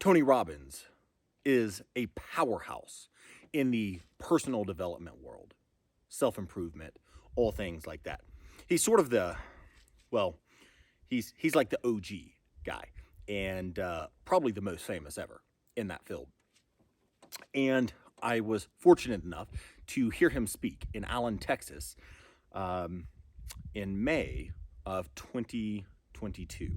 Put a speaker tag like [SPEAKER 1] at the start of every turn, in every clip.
[SPEAKER 1] Tony Robbins is a powerhouse in the personal development world, self-improvement, all things like that. He's sort of well, he's like the OG guy, and probably the most famous ever in that field. And I was fortunate enough to hear him speak in Allen, Texas, um, in May of 2022.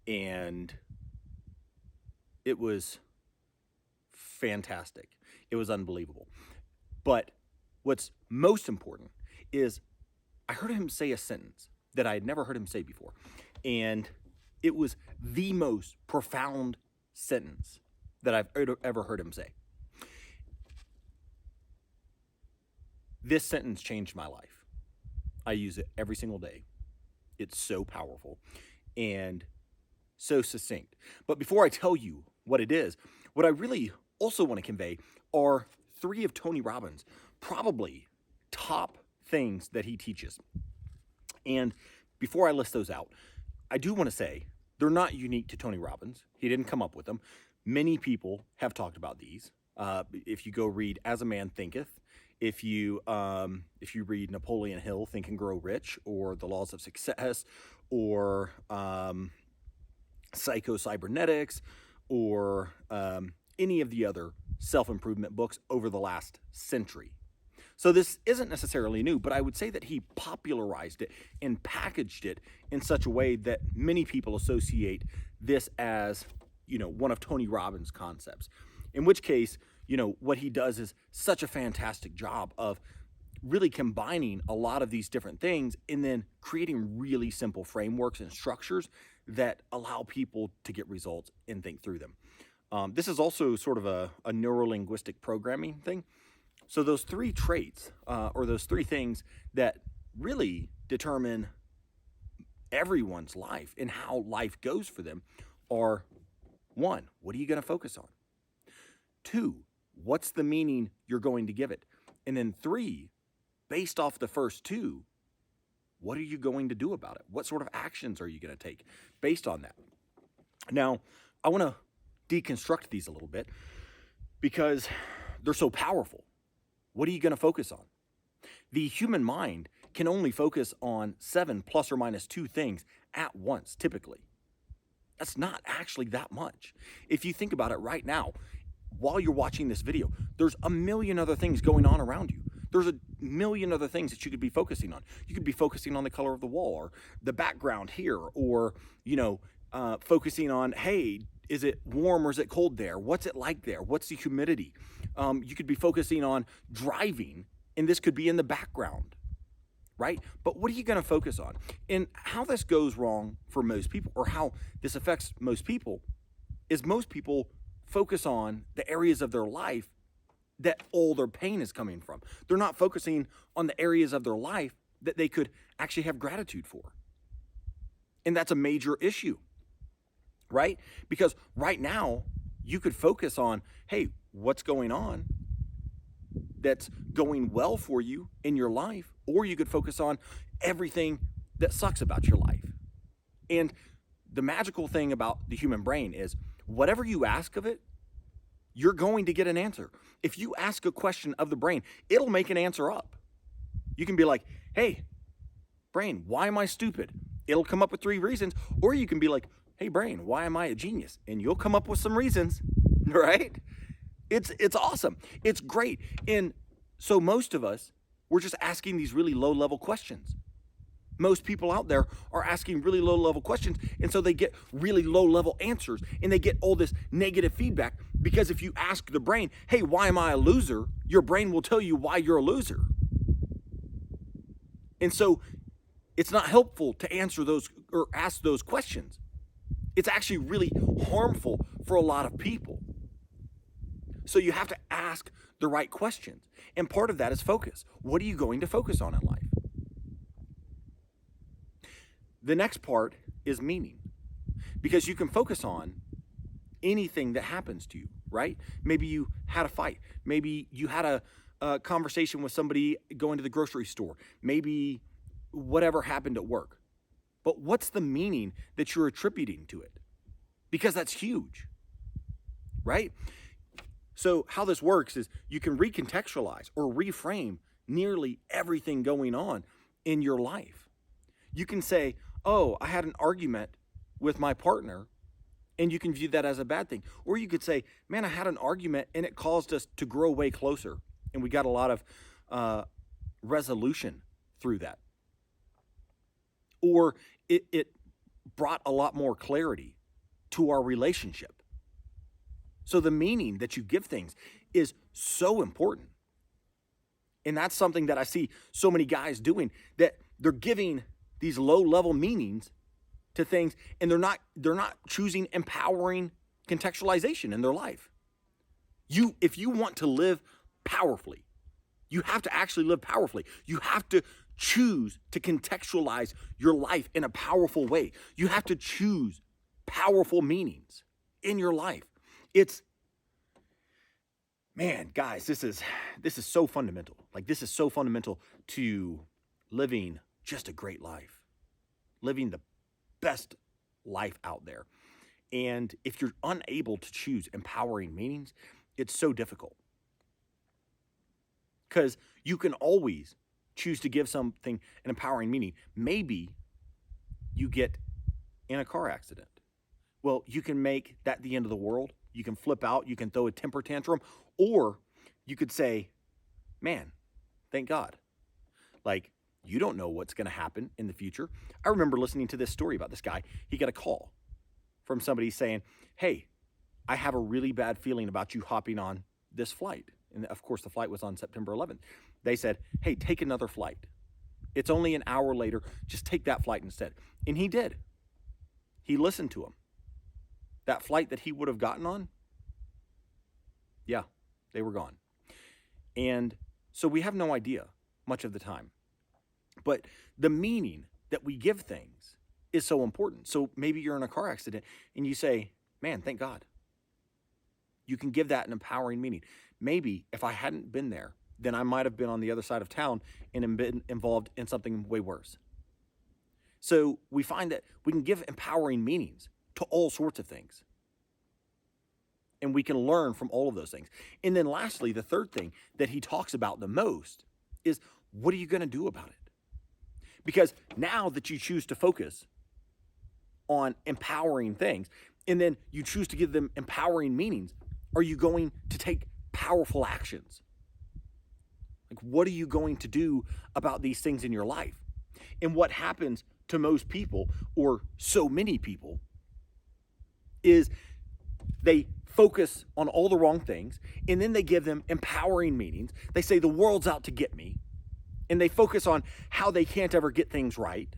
[SPEAKER 1] And it was fantastic. It was unbelievable. But what's most important is I heard him say a sentence that I had never heard him say before. And it was the most profound sentence that I've ever heard him say. This sentence changed my life. I use it every single day. It's so powerful and so succinct. But before I tell you what it is, what I really also want to convey are three of Tony Robbins' probably top things that he teaches. And before I list those out, I do want to say they're not unique to Tony Robbins. He didn't come up with them. Many people have talked about these. If you go read As a Man Thinketh, if you read Napoleon Hill, Think and Grow Rich, or The Laws of Success, or Psycho-Cybernetics, or any of the other self-improvement books over the last century. So this isn't necessarily new, but I would say that he popularized it and packaged it in such a way that many people associate this as, one of Tony Robbins' concepts. In which case, what he does is such a fantastic job of really combining a lot of these different things and then creating really simple frameworks and structures that allow people to get results and think through them. This is also sort of a neuro-linguistic programming thing. So those three traits, or those three things that really determine everyone's life and how life goes for them are: one, what are you going to focus on? Two, what's the meaning you're going to give it? And then three, based off the first two, what are you going to do about it? What sort of actions are you going to take based on that? Now, I want to deconstruct these a little bit because they're so powerful. What are you going to focus on? The human mind can only focus on 7 plus or minus 2 things at once, typically. That's not actually that much. If you think about it right now, while you're watching this video, there's a million other things going on around you. There's a million other things that you could be focusing on. You could be focusing on the color of the wall or the background here, or, focusing on, hey, is it warm or is it cold there? What's it like there? What's the humidity? You could be focusing on driving, and this could be in the background, right? But what are you going to focus on? And how this goes wrong for most people, or how this affects most people, is most people focus on the areas of their life that all their pain is coming from. They're not focusing on the areas of their life that they could actually have gratitude for. And that's a major issue, right? Because right now, you could focus on, hey, what's going on that's going well for you in your life, or you could focus on everything that sucks about your life. And the magical thing about the human brain is whatever you ask of it, you're going to get an answer. If you ask a question of the brain, it'll make an answer up. You can be like, hey, brain, why am I stupid? It'll come up with 3 reasons. Or you can be like, hey, brain, why am I a genius? And you'll come up with some reasons, right? It's awesome. It's great. And so most of us, we're just asking these really low-level questions. Most people out there are asking really low-level questions, and so they get really low-level answers, and they get all this negative feedback, because if you ask the brain, hey, why am I a loser? Your brain will tell you why you're a loser. And so it's not helpful to answer those or ask those questions. It's actually really harmful for a lot of people. So you have to ask the right questions. And part of that is focus. What are you going to focus on in life? The next part is meaning, because you can focus on anything that happens to you, right? Maybe you had a fight. Maybe you had a conversation with somebody going to the grocery store. Maybe whatever happened at work. But what's the meaning that you're attributing to it? Because that's huge. right? So how this works is you can recontextualize or reframe nearly everything going on in your life. You can say, oh, I had an argument with my partner, and you can view that as a bad thing. Or you could say, man, I had an argument and it caused us to grow way closer. And we got a lot of resolution through that. Or it brought a lot more clarity to our relationship. So the meaning that you give things is so important. And that's something that I see so many guys doing, that they're giving these low-level meanings to things, and they're not choosing empowering contextualization in their life. If you want to live powerfully, you have to actually live powerfully. You have to choose to contextualize your life in a powerful way. You have to choose powerful meanings in your life. Man, guys, this is so fundamental. Like, this is so fundamental to living just a great life, living the best life out there. And if you're unable to choose empowering meanings, it's so difficult. Because you can always choose to give something an empowering meaning. Maybe you get in a car accident. Well, you can make that the end of the world. You can flip out. You can throw a temper tantrum. Or you could say, man, thank God. Like, you don't know what's going to happen in the future. I remember listening to this story about this guy. He got a call from somebody saying, hey, I have a really bad feeling about you hopping on this flight. And of course, the flight was on September 11th. They said, hey, take another flight. It's only an hour later. Just take that flight instead. And he did. He listened to him. That flight that he would have gotten on, yeah, they were gone. And so we have no idea much of the time. But the meaning that we give things is so important. So maybe you're in a car accident and you say, man, thank God. You can give that an empowering meaning. Maybe if I hadn't been there, then I might have been on the other side of town and been involved in something way worse. So we find that we can give empowering meanings to all sorts of things. And we can learn from all of those things. And then lastly, the third thing that he talks about the most is, what are you going to do about it? Because now that you choose to focus on empowering things, and then you choose to give them empowering meanings, are you going to take powerful actions? Like, what are you going to do about these things in your life? And what happens to most people, or so many people, is they focus on all the wrong things, and then they give them empowering meanings. They say the world's out to get me, and they focus on how they can't ever get things right.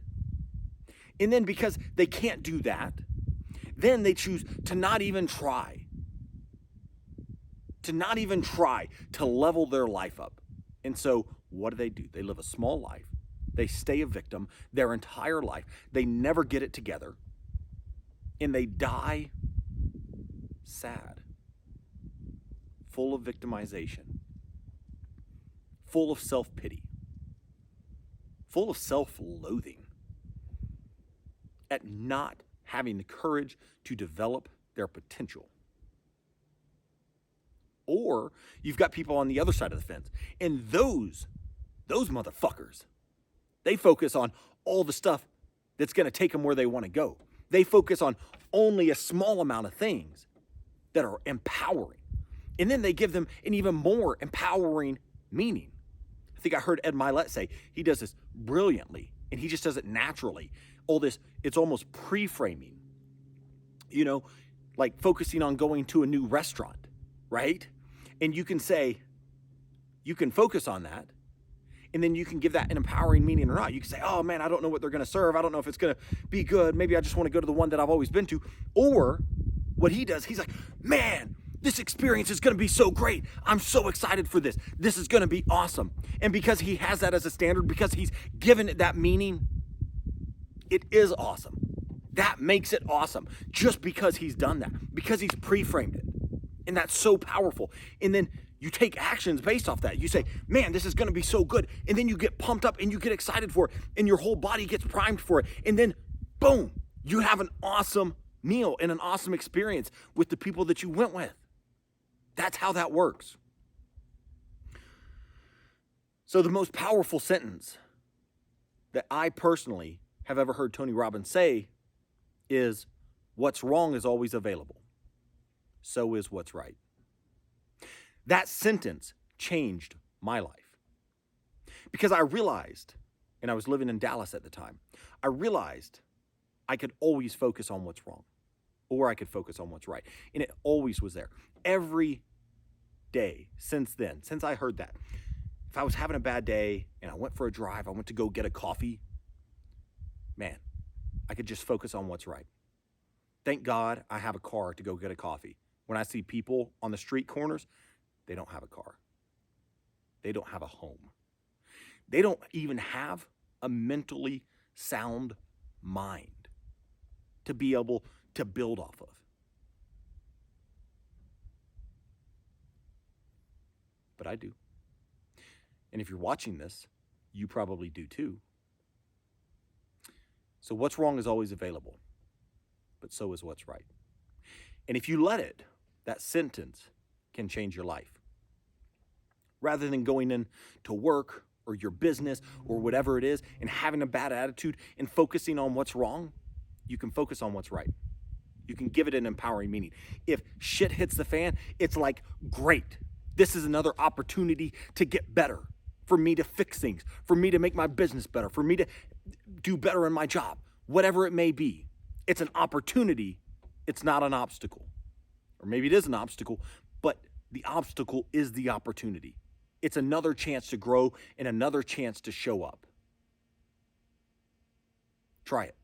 [SPEAKER 1] And then because they can't do that, then they choose to not even try to level their life up. And so what do? They live a small life. They stay a victim their entire life. They never get it together. And they die sad, full of victimization, full of self-pity, full of self-loathing, at not having the courage to develop their potential. Or you've got people on the other side of the fence, and those motherfuckers, they focus on all the stuff that's going to take them where they want to go. They focus on only a small amount of things that are empowering. And then they give them an even more empowering meaning. I think I heard Ed Milet say he does this brilliantly, and he just does it naturally. All this, it's almost pre-framing. You know, like focusing on going to a new restaurant, right? And you can say, you can focus on that, and then you can give that an empowering meaning or not. You can say, oh man, I don't know what they're going to serve. I don't know if it's going to be good. Maybe I just want to go to the one that I've always been to. Or what he does, he's like, man, this experience is going to be so great. I'm so excited for this. This is going to be awesome. And because he has that as a standard, because he's given it that meaning, it is awesome. That makes it awesome just because he's done that, because he's pre-framed it. And that's so powerful. And then you take actions based off that. You say, man, this is going to be so good. And then you get pumped up and you get excited for it, and your whole body gets primed for it. And then, boom, you have an awesome meal and an awesome experience with the people that you went with. That's how that works. So the most powerful sentence that I personally have ever heard Tony Robbins say is, what's wrong is always available. So is what's right. That sentence changed my life because I realized, and I was living in Dallas at the time, I realized I could always focus on what's wrong, or I could focus on what's right. And it always was there. Every day since then, since I heard that, if I was having a bad day and I went for a drive, I went to go get a coffee, man, I could just focus on what's right. Thank God I have a car to go get a coffee. When I see people on the street corners, they don't have a car. They don't have a home. They don't even have a mentally sound mind to be able to build off of. But I do. And if you're watching this, you probably do too. So what's wrong is always available, but so is what's right. And if you let it, that sentence can change your life. Rather than going in to work or your business or whatever it is and having a bad attitude and focusing on what's wrong, you can focus on what's right. You can give it an empowering meaning. If shit hits the fan, it's like, great. This is another opportunity to get better, for me to fix things, for me to make my business better, for me to do better in my job, whatever it may be. It's an opportunity. It's not an obstacle. Or maybe it is an obstacle, but the obstacle is the opportunity. It's another chance to grow and another chance to show up. Try it.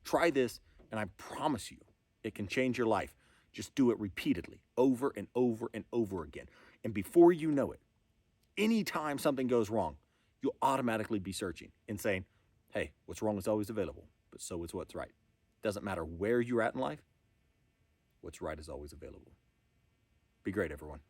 [SPEAKER 1] Try this, and I promise you, it can change your life. Just do it repeatedly, over and over and over again. And before you know it, anytime something goes wrong, you'll automatically be searching and saying, hey, what's wrong is always available, but so is what's right. Doesn't matter where you're at in life, what's right is always available. Be great, everyone.